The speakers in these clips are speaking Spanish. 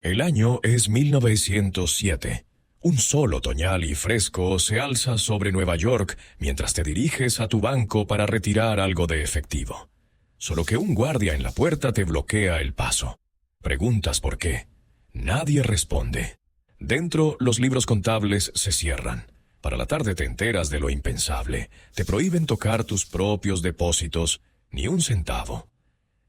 El año es 1907. Un sol otoñal y fresco se alza sobre Nueva York mientras te diriges a tu banco para retirar algo de efectivo. Solo que un guardia en la puerta te bloquea el paso. Preguntas por qué. Nadie responde. Dentro, los libros contables se cierran. Para la tarde te enteras de lo impensable. Te prohíben tocar tus propios depósitos, ni un centavo.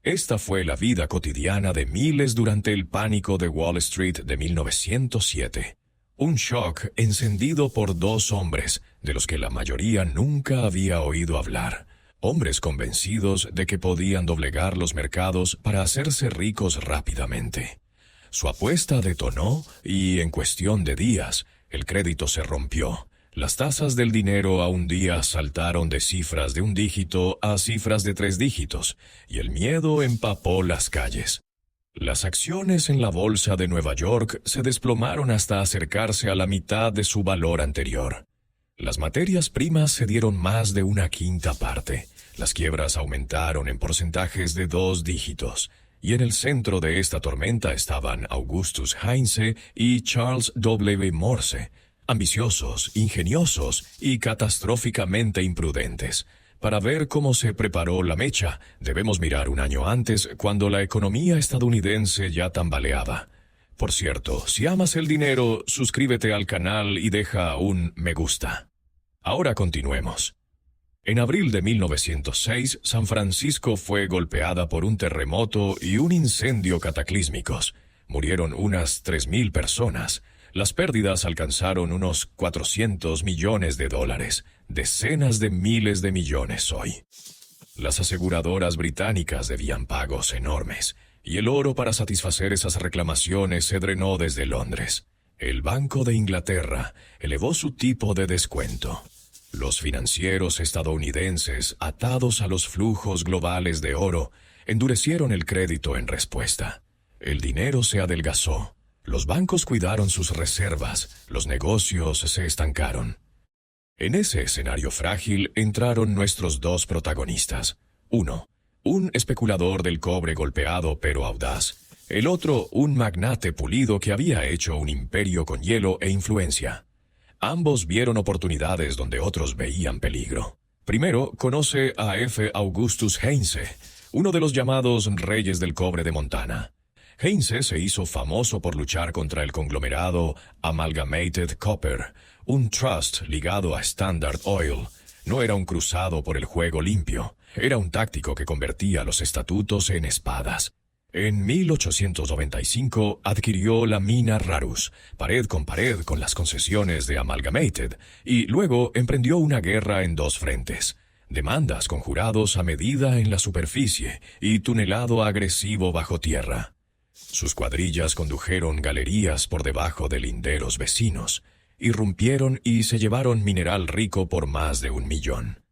Esta fue la vida cotidiana de miles durante el pánico de Wall Street de 1907. Un shock encendido por dos hombres, de los que la mayoría nunca había oído hablar. Hombres convencidos de que podían doblegar los mercados para hacerse ricos rápidamente. Su apuesta detonó y, en cuestión de días, el crédito se rompió. Las tasas del dinero a un día saltaron de cifras de un dígito a cifras de 3 dígitos, y el miedo empapó las calles. Las acciones en la bolsa de Nueva York se desplomaron hasta acercarse a la mitad de su valor anterior. Las materias primas se dieron más de una quinta parte. Las quiebras aumentaron en porcentajes de 2 dígitos, y en el centro de esta tormenta estaban Augustus Heinze y Charles W. Morse, ambiciosos, ingeniosos y catastróficamente imprudentes. Para ver cómo se preparó la mecha, debemos mirar un año antes, cuando la economía estadounidense ya tambaleaba. Por cierto, si amas el dinero, suscríbete al canal y deja un me gusta. Ahora continuemos. En abril de 1906, San Francisco fue golpeada por un terremoto y un incendio cataclísmicos. Murieron unas 3,000 personas. Las pérdidas alcanzaron unos 400 millones de dólares, decenas de miles de millones hoy. Las aseguradoras británicas debían pagos enormes, y el oro para satisfacer esas reclamaciones se drenó desde Londres. El Banco de Inglaterra elevó su tipo de descuento. Los financieros estadounidenses, atados a los flujos globales de oro, endurecieron el crédito en respuesta. El dinero se adelgazó. Los bancos cuidaron sus reservas, los negocios se estancaron. En ese escenario frágil entraron nuestros dos protagonistas. Uno, un especulador del cobre golpeado pero audaz. El otro, un magnate pulido que había hecho un imperio con hielo e influencia. Ambos vieron oportunidades donde otros veían peligro. Primero, conoce a F. Augustus Heinze, uno de los llamados reyes del cobre de Montana. Heinze se hizo famoso por luchar contra el conglomerado Amalgamated Copper, un trust ligado a Standard Oil. No era un cruzado por el juego limpio, era un táctico que convertía los estatutos en espadas. En 1895 adquirió la mina Rarus, pared con las concesiones de Amalgamated, y luego emprendió una guerra en 2 frentes. Demandas con jurados a medida en la superficie y tunelado agresivo bajo tierra. Sus cuadrillas condujeron galerías por debajo de linderos vecinos, irrumpieron y se llevaron mineral rico por más de 1 millón.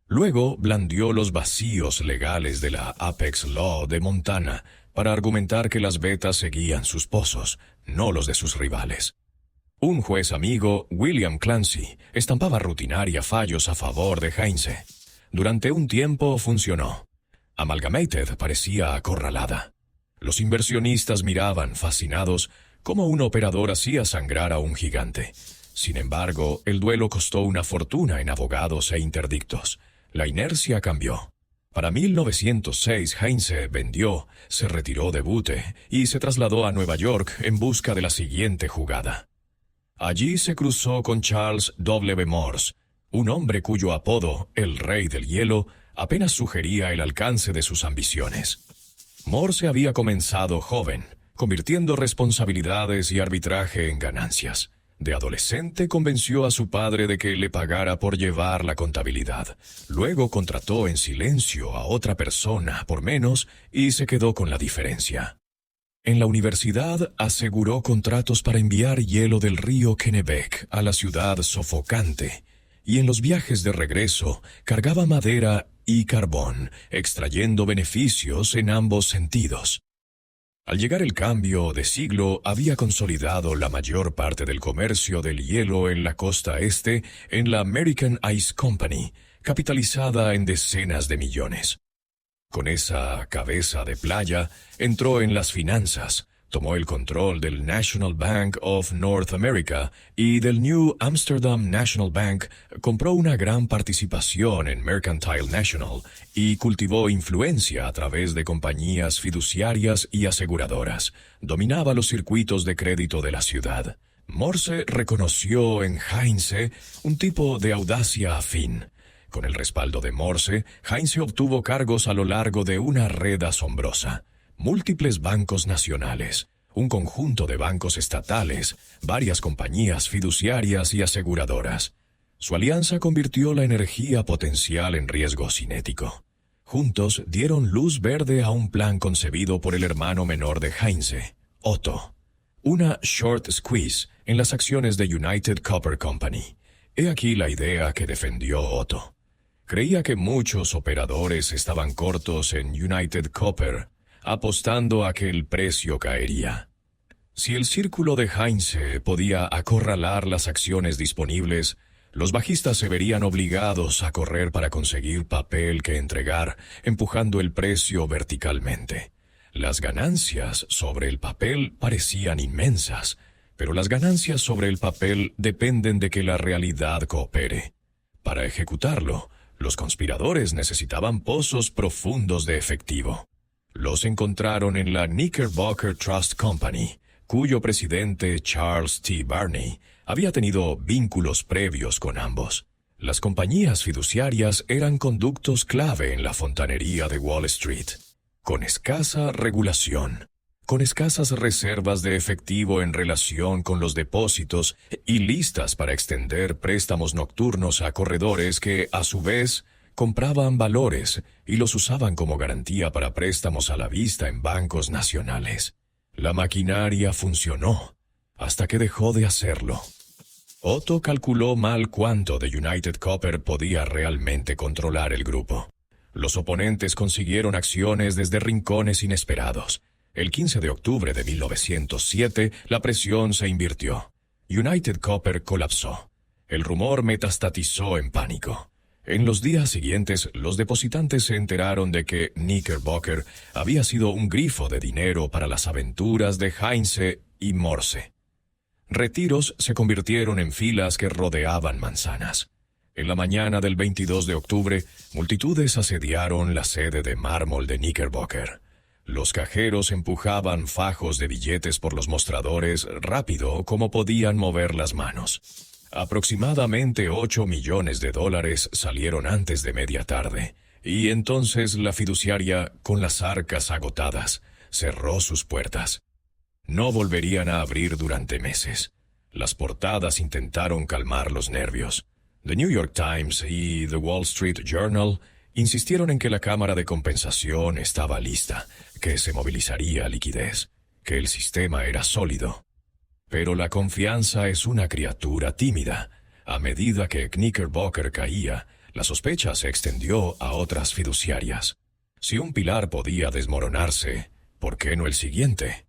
Luego blandió los vacíos legales de la Apex Law de Montana para argumentar que las vetas seguían sus pozos, no los de sus rivales. Un juez amigo, William Clancy, estampaba rutinaria fallos a favor de Heinze. Durante un tiempo funcionó. Amalgamated parecía acorralada. Los inversionistas miraban fascinados cómo un operador hacía sangrar a un gigante. Sin embargo, el duelo costó una fortuna en abogados e interdictos. La inercia cambió. Para 1906, Heinze vendió, se retiró de Butte y se trasladó a Nueva York en busca de la siguiente jugada. Allí se cruzó con Charles W. Morse, un hombre cuyo apodo, el Rey del Hielo, apenas sugería el alcance de sus ambiciones. Morse había comenzado joven, convirtiendo responsabilidades y arbitraje en ganancias. De adolescente convenció a su padre de que le pagara por llevar la contabilidad. Luego contrató en silencio a otra persona por menos y se quedó con la diferencia. En la universidad aseguró contratos para enviar hielo del río Kennebec a la ciudad sofocante, y en los viajes de regreso cargaba madera y carbón, extrayendo beneficios en ambos sentidos. Al llegar el cambio de siglo, había consolidado la mayor parte del comercio del hielo en la costa este en la American Ice Company, capitalizada en decenas de millones. Con esa cabeza de playa, entró en las finanzas, tomó el control del National Bank of North America y del New Amsterdam National Bank, compró una gran participación en Mercantile National y cultivó influencia a través de compañías fiduciarias y aseguradoras. Dominaba los circuitos de crédito de la ciudad. Morse reconoció en Heinze un tipo de audacia afín. Con el respaldo de Morse, Heinze obtuvo cargos a lo largo de una red asombrosa. Múltiples bancos nacionales, un conjunto de bancos estatales, varias compañías fiduciarias y aseguradoras. Su alianza convirtió la energía potencial en riesgo cinético. Juntos dieron luz verde a un plan concebido por el hermano menor de Heinze, Otto. Una short squeeze en las acciones de United Copper Company. He aquí la idea que defendió Otto. Creía que muchos operadores estaban cortos en United Copper, apostando a que el precio caería. Si el círculo de Heinze podía acorralar las acciones disponibles, los bajistas se verían obligados a correr para conseguir papel que entregar, empujando el precio verticalmente. Las ganancias sobre el papel parecían inmensas, pero las ganancias sobre el papel dependen de que la realidad coopere. Para ejecutarlo, los conspiradores necesitaban pozos profundos de efectivo. Los encontraron en la Knickerbocker Trust Company, cuyo presidente Charles T. Barney había tenido vínculos previos con ambos. Las compañías fiduciarias eran conductos clave en la fontanería de Wall Street, con escasa regulación, con escasas reservas de efectivo en relación con los depósitos y listas para extender préstamos nocturnos a corredores que, a su vez, compraban valores y los usaban como garantía para préstamos a la vista en bancos nacionales. La maquinaria funcionó, hasta que dejó de hacerlo. Otto calculó mal cuánto de United Copper podía realmente controlar el grupo. Los oponentes consiguieron acciones desde rincones inesperados. El 15 de octubre de 1907, la presión se invirtió. United Copper colapsó. El rumor metastatizó en pánico. En los días siguientes, los depositantes se enteraron de que Knickerbocker había sido un grifo de dinero para las aventuras de Heinze y Morse. Retiros se convirtieron en filas que rodeaban manzanas. En la mañana del 22 de octubre, multitudes asediaron la sede de mármol de Knickerbocker. Los cajeros empujaban fajos de billetes por los mostradores rápido como podían mover las manos. Aproximadamente $8 millones salieron antes de media tarde, y entonces la fiduciaria, con las arcas agotadas, cerró sus puertas. No volverían a abrir durante meses. Las portadas intentaron calmar los nervios. The New York Times y The Wall Street Journal insistieron en que la cámara de compensación estaba lista, que se movilizaría liquidez, que el sistema era sólido. Pero la confianza es una criatura tímida. A medida que Knickerbocker caía, la sospecha se extendió a otras fiduciarias. Si un pilar podía desmoronarse, ¿por qué no el siguiente?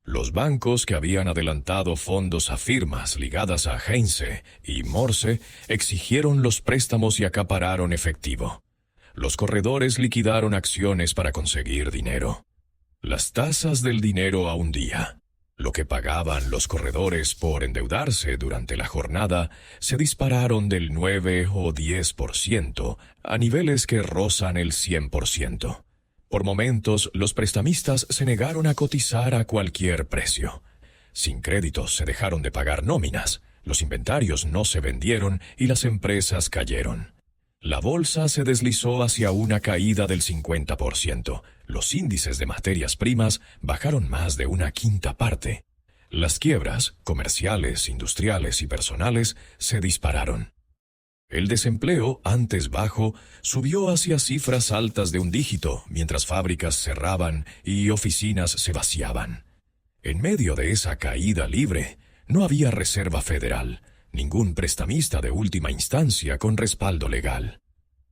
Los bancos que habían adelantado fondos a firmas ligadas a Heinze y Morse exigieron los préstamos y acapararon efectivo. Los corredores liquidaron acciones para conseguir dinero. Las tasas del dinero a un día, lo que pagaban los corredores por endeudarse durante la jornada, se dispararon del 9 o 10% a niveles que rozan el 100%. Por momentos, los prestamistas se negaron a cotizar a cualquier precio. Sin créditos se dejaron de pagar nóminas, los inventarios no se vendieron y las empresas cayeron. La bolsa se deslizó hacia una caída del 50%. Los índices de materias primas bajaron más de una quinta parte. Las quiebras, comerciales, industriales y personales, se dispararon. El desempleo, antes bajo, subió hacia cifras altas de un dígito, mientras fábricas cerraban y oficinas se vaciaban. En medio de esa caída libre, no había reserva federal, ningún prestamista de última instancia con respaldo legal.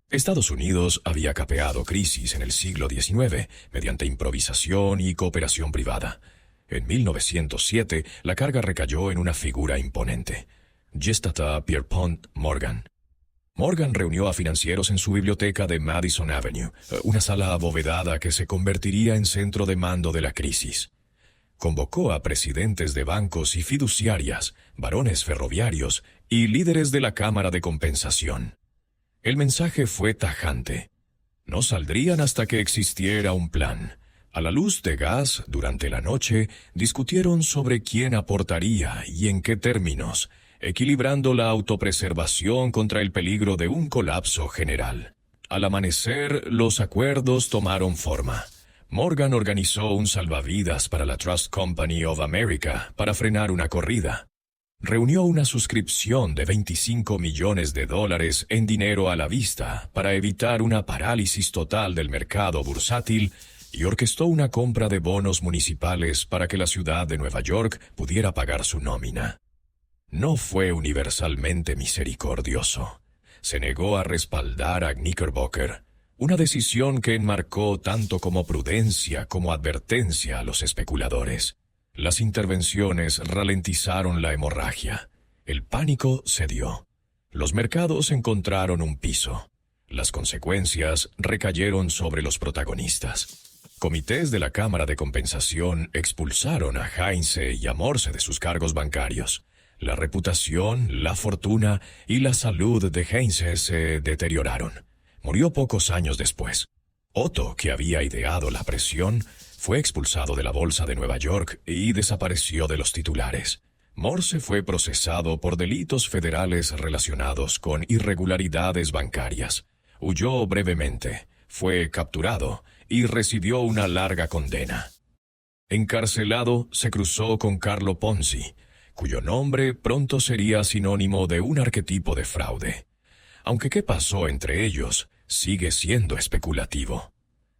Estados Unidos había capeado crisis en el siglo XIX mediante improvisación y cooperación privada. En 1907, la carga recayó en una figura imponente, J. Pierpont Morgan. Morgan reunió a financieros en su biblioteca de Madison Avenue, una sala abovedada que se convertiría en centro de mando de la crisis. convocó a presidentes de bancos y fiduciarias, varones ferroviarios y líderes de la Cámara de Compensación. El mensaje fue tajante. No saldrían hasta que existiera un plan. A la luz de gas, durante la noche, discutieron sobre quién aportaría y en qué términos, equilibrando la autopreservación contra el peligro de un colapso general. Al amanecer, los acuerdos tomaron forma. Morgan organizó un salvavidas para la Trust Company of America para frenar una corrida. Reunió una suscripción de $25 millones en dinero a la vista para evitar una parálisis total del mercado bursátil y orquestó una compra de bonos municipales para que la ciudad de Nueva York pudiera pagar su nómina. No fue universalmente misericordioso. Se negó a respaldar a Knickerbocker, una decisión que enmarcó tanto como prudencia como advertencia a los especuladores. Las intervenciones ralentizaron la hemorragia. El pánico cedió. Los mercados encontraron un piso. Las consecuencias recayeron sobre los protagonistas. Comités de la Cámara de Compensación expulsaron a Heinze y a Morse de sus cargos bancarios. La reputación, la fortuna y la salud de Heinze se deterioraron. Murió pocos años después. Otto, que había ideado la presión, fue expulsado de la Bolsa de Nueva York y desapareció de los titulares. Morse fue procesado por delitos federales relacionados con irregularidades bancarias. Huyó brevemente, fue capturado y recibió una larga condena. Encarcelado, se cruzó con Carlo Ponzi, cuyo nombre pronto sería sinónimo de un arquetipo de fraude. Aunque qué pasó entre ellos sigue siendo especulativo.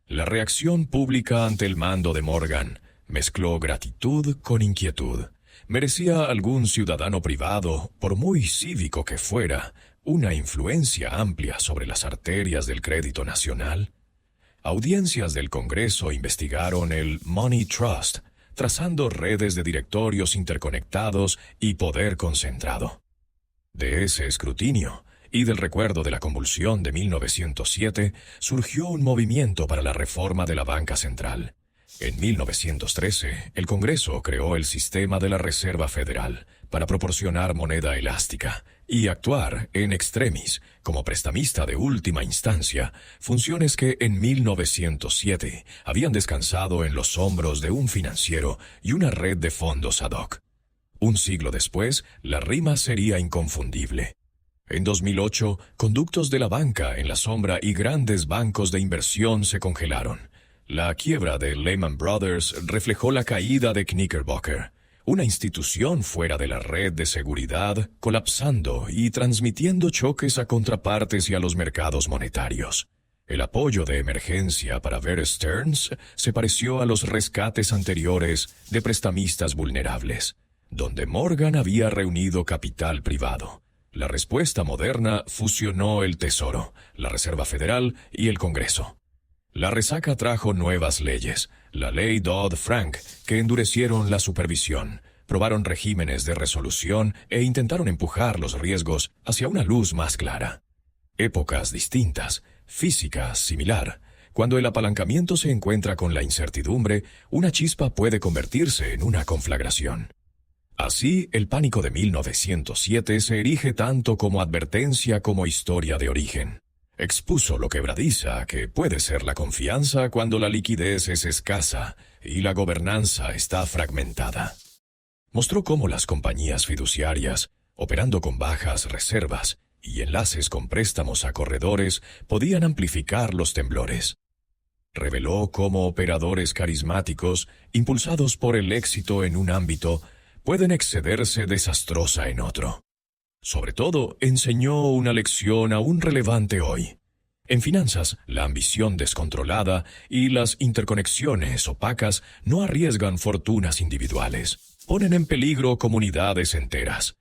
La reacción pública ante el mando de Morgan mezcló gratitud con inquietud. ¿Merecía algún ciudadano privado, por muy cívico que fuera, una influencia amplia sobre las arterias del crédito nacional? Audiencias del Congreso investigaron el Money Trust, trazando redes de directorios interconectados y poder concentrado. De ese escrutinio y del recuerdo de la convulsión de 1907, surgió un movimiento para la reforma de la banca central. En 1913, el Congreso creó el sistema de la Reserva Federal para proporcionar moneda elástica y actuar en extremis como prestamista de última instancia, funciones que en 1907 habían descansado en los hombros de un financiero y una red de fondos ad hoc. Un siglo después, la rima sería inconfundible. En 2008, conductos de la banca en la sombra y grandes bancos de inversión se congelaron. La quiebra de Lehman Brothers reflejó la caída de Knickerbocker, una institución fuera de la red de seguridad, colapsando y transmitiendo choques a contrapartes y a los mercados monetarios. El apoyo de emergencia para Bear Stearns se pareció a los rescates anteriores de prestamistas vulnerables, donde Morgan había reunido capital privado. La respuesta moderna fusionó el Tesoro, la Reserva Federal y el Congreso. La resaca trajo nuevas leyes, la ley Dodd-Frank, que endurecieron la supervisión, probaron regímenes de resolución e intentaron empujar los riesgos hacia una luz más clara. Épocas distintas, física similar. Cuando el apalancamiento se encuentra con la incertidumbre, una chispa puede convertirse en una conflagración. Así, el pánico de 1907 se erige tanto como advertencia como historia de origen. Expuso lo quebradiza que puede ser la confianza cuando la liquidez es escasa y la gobernanza está fragmentada. Mostró cómo las compañías fiduciarias, operando con bajas reservas y enlaces con préstamos a corredores, podían amplificar los temblores. Reveló cómo operadores carismáticos, impulsados por el éxito en un ámbito, pueden excederse desastrosa en otro. Sobre todo, enseñó una lección aún relevante hoy. En finanzas, la ambición descontrolada y las interconexiones opacas no arriesgan fortunas individuales, ponen en peligro comunidades enteras.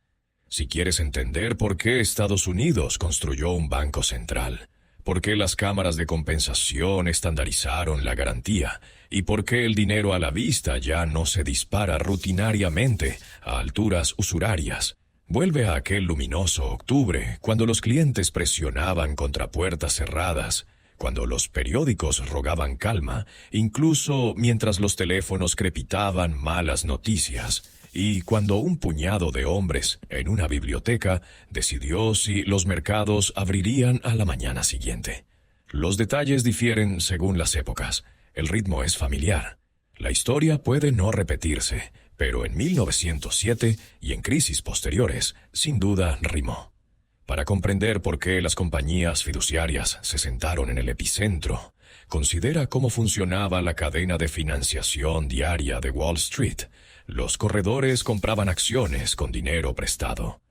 Si quieres entender por qué Estados Unidos construyó un banco central, por qué las cámaras de compensación estandarizaron la garantía y por qué el dinero a la vista ya no se dispara rutinariamente a alturas usurarias, vuelve a aquel luminoso octubre cuando los clientes presionaban contra puertas cerradas, Cuando los periódicos rogaban calma, incluso mientras los teléfonos crepitaban malas noticias, y cuando un puñado de hombres en una biblioteca decidió si los mercados abrirían a la mañana siguiente. Los detalles difieren según las épocas. El ritmo es familiar. La historia puede no repetirse, pero en 1907 y en crisis posteriores, sin duda, rimó. Para comprender por qué las compañías fiduciarias se sentaron en el epicentro, considera cómo funcionaba la cadena de financiación diaria de Wall Street. Los corredores compraban acciones con dinero prestado.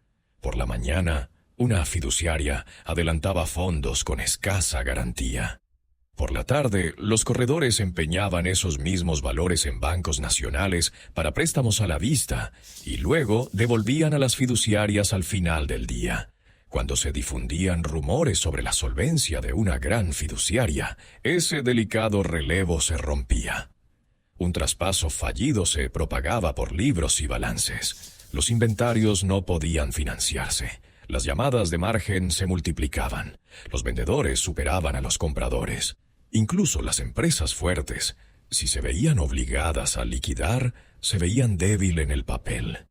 Por la mañana, una fiduciaria adelantaba fondos con escasa garantía. Por la tarde, los corredores empeñaban esos mismos valores en bancos nacionales para préstamos a la vista y luego devolvían a las fiduciarias al final del día. Cuando se difundían rumores sobre la solvencia de una gran fiduciaria, ese delicado relevo se rompía. Un traspaso fallido se propagaba por libros y balances. Los inventarios no podían financiarse. Las llamadas de margen se multiplicaban. Los vendedores superaban a los compradores. Incluso las empresas fuertes, si se veían obligadas a liquidar, se veían débil en el papel.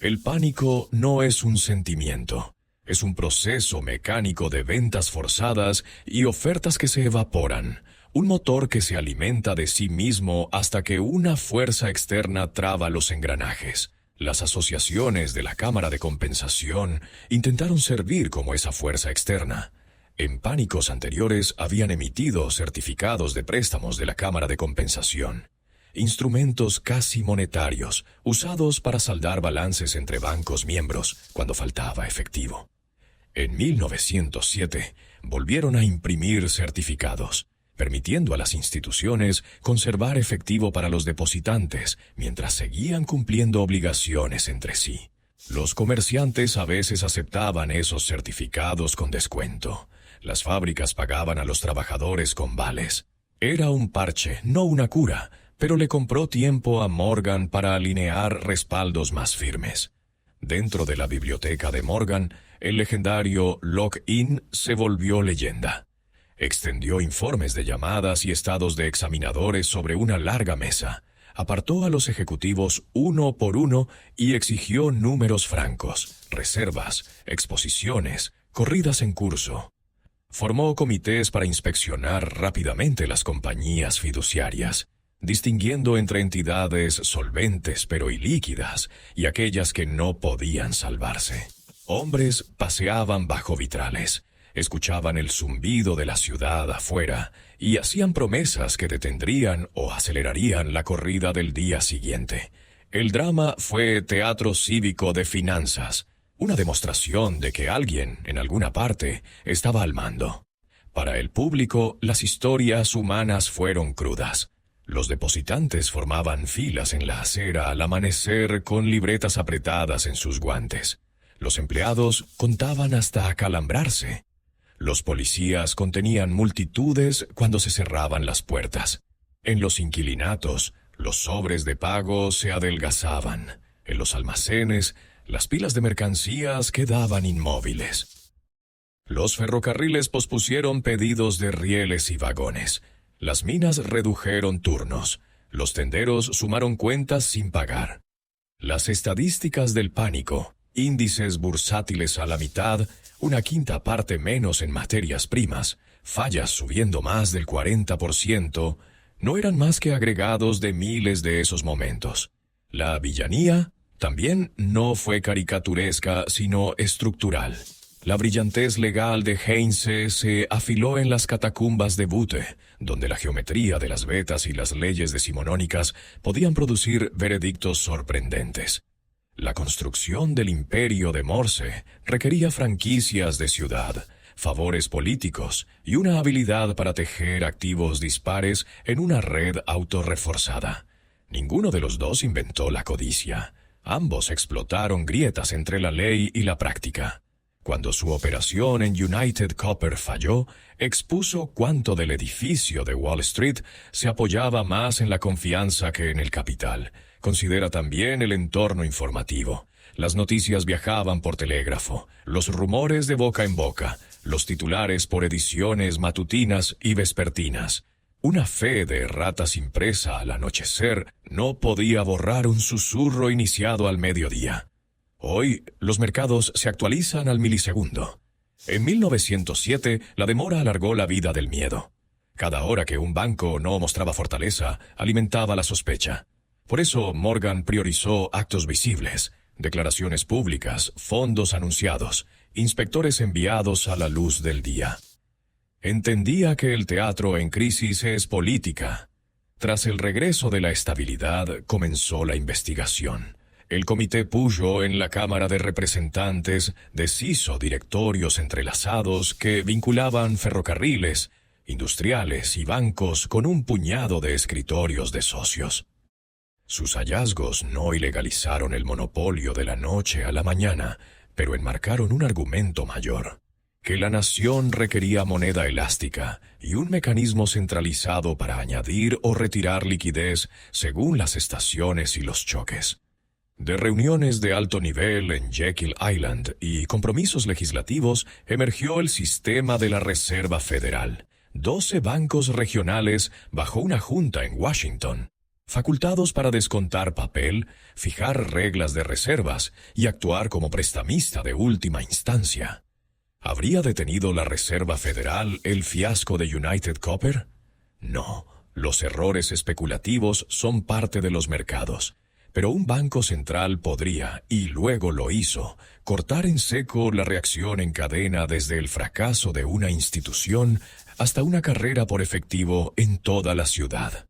El pánico no es un sentimiento. Es un proceso mecánico de ventas forzadas y ofertas que se evaporan. Un motor que se alimenta de sí mismo hasta que una fuerza externa traba los engranajes. Las asociaciones de la Cámara de Compensación intentaron servir como esa fuerza externa. En pánicos anteriores habían emitido certificados de préstamos de la Cámara de Compensación, instrumentos casi monetarios, usados para saldar balances entre bancos miembros cuando faltaba efectivo. En 1907 volvieron a imprimir certificados, permitiendo a las instituciones conservar efectivo para los depositantes mientras seguían cumpliendo obligaciones entre sí. Los comerciantes a veces aceptaban esos certificados con descuento. Las fábricas pagaban a los trabajadores con vales. Era un parche, no una cura, pero le compró tiempo a Morgan para alinear respaldos más firmes. Dentro de la biblioteca de Morgan, el legendario lock-in se volvió leyenda. Extendió informes de llamadas y estados de examinadores sobre una larga mesa. Apartó a los ejecutivos uno por uno y exigió números francos, reservas, exposiciones, corridas en curso. Formó comités para inspeccionar rápidamente las compañías fiduciarias, distinguiendo entre entidades solventes pero ilíquidas y aquellas que no podían salvarse. Hombres paseaban bajo vitrales, escuchaban el zumbido de la ciudad afuera y hacían promesas que detendrían o acelerarían la corrida del día siguiente. El drama fue teatro cívico de finanzas, una demostración de que alguien, en alguna parte, estaba al mando. Para el público, las historias humanas fueron crudas. Los depositantes formaban filas en la acera al amanecer con libretas apretadas en sus guantes. Los empleados contaban hasta acalambrarse. Los policías contenían multitudes cuando se cerraban las puertas. En los inquilinatos, los sobres de pago se adelgazaban. En los almacenes, las pilas de mercancías quedaban inmóviles. Los ferrocarriles pospusieron pedidos de rieles y vagones. Las minas redujeron turnos. Los tenderos sumaron cuentas sin pagar. Las estadísticas del pánico, índices bursátiles a la mitad, una quinta parte menos en materias primas, fallas subiendo más del 40%, no eran más que agregados de miles de esos momentos. La villanía también no fue caricaturesca, sino estructural. La brillantez legal de Heinze se afiló en las catacumbas de Butte, donde la geometría de las vetas y las leyes decimonónicas podían producir veredictos sorprendentes. La construcción del imperio de Morse requería franquicias de ciudad, favores políticos y una habilidad para tejer activos dispares en una red autorreforzada. Ninguno de los dos inventó la codicia. Ambos explotaron grietas entre la ley y la práctica. Cuando su operación en United Copper falló, expuso cuánto del edificio de Wall Street se apoyaba más en la confianza que en el capital. Considera también el entorno informativo. Las noticias viajaban por telégrafo, los rumores de boca en boca, los titulares por ediciones matutinas y vespertinas. Una fe de ratas impresa al anochecer no podía borrar un susurro iniciado al mediodía. Hoy, los mercados se actualizan al milisegundo. En 1907, la demora alargó la vida del miedo. Cada hora que un banco no mostraba fortaleza, alimentaba la sospecha. Por eso, Morgan priorizó actos visibles, declaraciones públicas, fondos anunciados, inspectores enviados a la luz del día. Entendía que el teatro en crisis es política. Tras el regreso de la estabilidad, comenzó la investigación. El comité Peugeot en la Cámara de Representantes deshizo directorios entrelazados que vinculaban ferrocarriles, industriales y bancos con un puñado de escritorios de socios. Sus hallazgos no ilegalizaron el monopolio de la noche a la mañana, pero enmarcaron un argumento mayor: que la nación requería moneda elástica y un mecanismo centralizado para añadir o retirar liquidez según las estaciones y los choques. De reuniones de alto nivel en Jekyll Island y compromisos legislativos emergió el sistema de la Reserva Federal, 12 bancos regionales bajo una junta en Washington, facultados para descontar papel, fijar reglas de reservas y actuar como prestamista de última instancia. ¿Habría detenido la Reserva Federal el fiasco de United Copper? No, los errores especulativos son parte de los mercados. Pero un banco central podría, y luego lo hizo, cortar en seco la reacción en cadena desde el fracaso de una institución hasta una carrera por efectivo en toda la ciudad.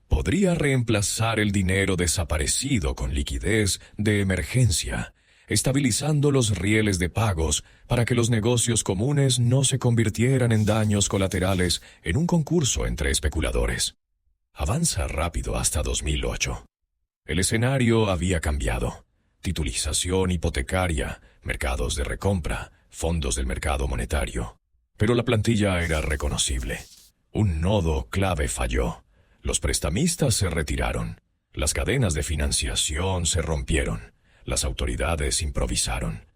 Podría reemplazar el dinero desaparecido con liquidez de emergencia, estabilizando los rieles de pagos para que los negocios comunes no se convirtieran en daños colaterales en un concurso entre especuladores. Avanza rápido hasta 2008. El escenario había cambiado. Titulización hipotecaria, mercados de recompra, fondos del mercado monetario. Pero la plantilla era reconocible. Un nodo clave falló. Los prestamistas se retiraron. Las cadenas de financiación se rompieron. Las autoridades improvisaron.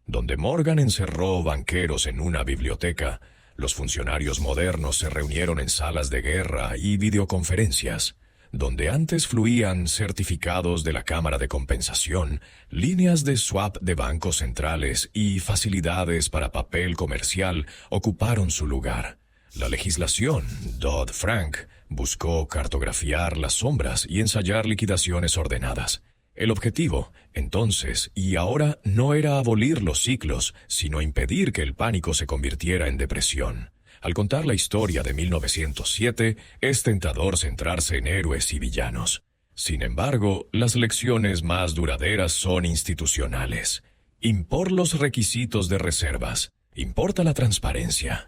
Donde Morgan encerró banqueros en una biblioteca, los funcionarios modernos se reunieron en salas de guerra y videoconferencias. Donde antes fluían certificados de la Cámara de Compensación, líneas de swap de bancos centrales y facilidades para papel comercial ocuparon su lugar. La legislación Dodd-Frank buscó cartografiar las sombras y ensayar liquidaciones ordenadas. El objetivo, entonces y ahora, no era abolir los ciclos, sino impedir que el pánico se convirtiera en depresión. Al contar la historia de 1907, es tentador centrarse en héroes y villanos. Sin embargo, las lecciones más duraderas son institucionales. Impor los requisitos de reservas. Importa la transparencia.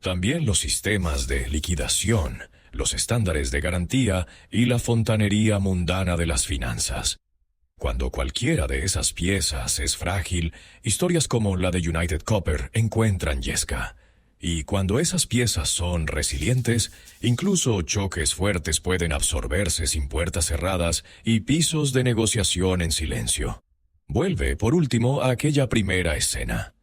También los sistemas de liquidación, los estándares de garantía y la fontanería mundana de las finanzas. Cuando cualquiera de esas piezas es frágil, historias como la de United Copper encuentran yesca. Y cuando esas piezas son resilientes, incluso choques fuertes pueden absorberse sin puertas cerradas y pisos de negociación en silencio. Vuelve, por último, a aquella primera escena.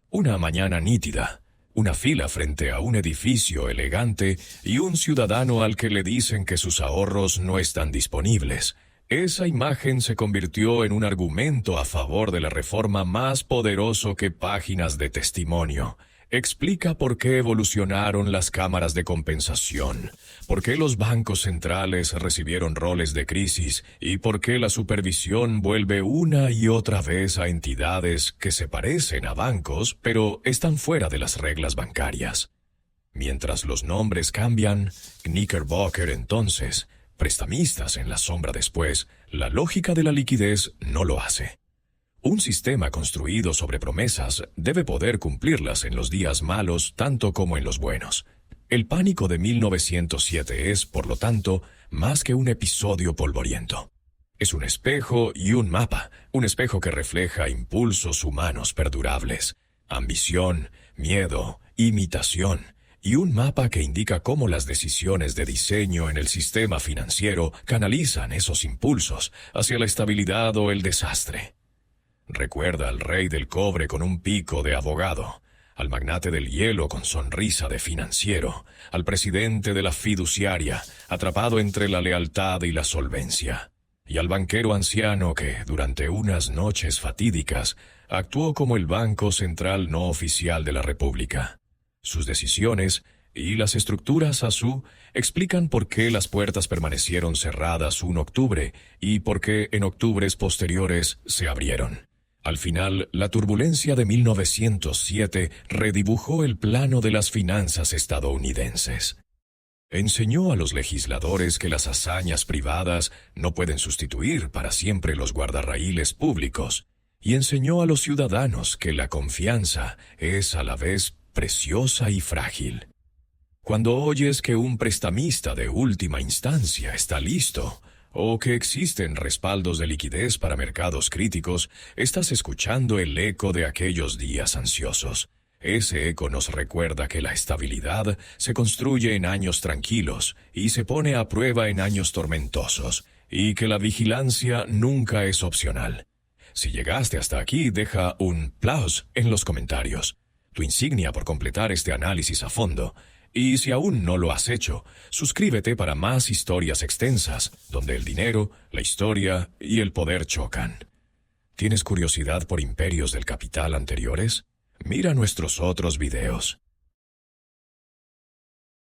Una mañana nítida, una fila frente a un edificio elegante y un ciudadano al que le dicen que sus ahorros no están disponibles. Esa imagen se convirtió en un argumento a favor de la reforma más poderoso que páginas de testimonio. Explica por qué evolucionaron las cámaras de compensación, por qué los bancos centrales recibieron roles de crisis y por qué la supervisión vuelve una y otra vez a entidades que se parecen a bancos, pero están fuera de las reglas bancarias. Mientras los nombres cambian, Knickerbocker entonces, prestamistas en la sombra después, la lógica de la liquidez no lo hace. Un sistema construido sobre promesas debe poder cumplirlas en los días malos tanto como en los buenos. El pánico de 1907 es, por lo tanto, más que un episodio polvoriento. Es un espejo y un mapa, un espejo que refleja impulsos humanos perdurables, ambición, miedo, imitación, y un mapa que indica cómo las decisiones de diseño en el sistema financiero canalizan esos impulsos hacia la estabilidad o el desastre. Recuerda al rey del cobre con un pico de abogado, al magnate del hielo con sonrisa de financiero, al presidente de la fiduciaria, atrapado entre la lealtad y la solvencia, y al banquero anciano que, durante unas noches fatídicas, actuó como el Banco Central no oficial de la República. Sus decisiones y las estructuras a su explican por qué las puertas permanecieron cerradas un octubre y por qué en octubres posteriores se abrieron. Al final, la turbulencia de 1907 redibujó el plano de las finanzas estadounidenses. Enseñó a los legisladores que las hazañas privadas no pueden sustituir para siempre los guardarraíles públicos, y enseñó a los ciudadanos que la confianza es a la vez preciosa y frágil. Cuando oyes que un prestamista de última instancia está listo, o que existen respaldos de liquidez para mercados críticos, estás escuchando el eco de aquellos días ansiosos. Ese eco nos recuerda que la estabilidad se construye en años tranquilos y se pone a prueba en años tormentosos, y que la vigilancia nunca es opcional. Si llegaste hasta aquí, deja un plus en los comentarios, tu insignia por completar este análisis a fondo. Y si aún no lo has hecho, suscríbete para más historias extensas, donde el dinero, la historia y el poder chocan. ¿Tienes curiosidad por imperios del capital anteriores? Mira nuestros otros videos.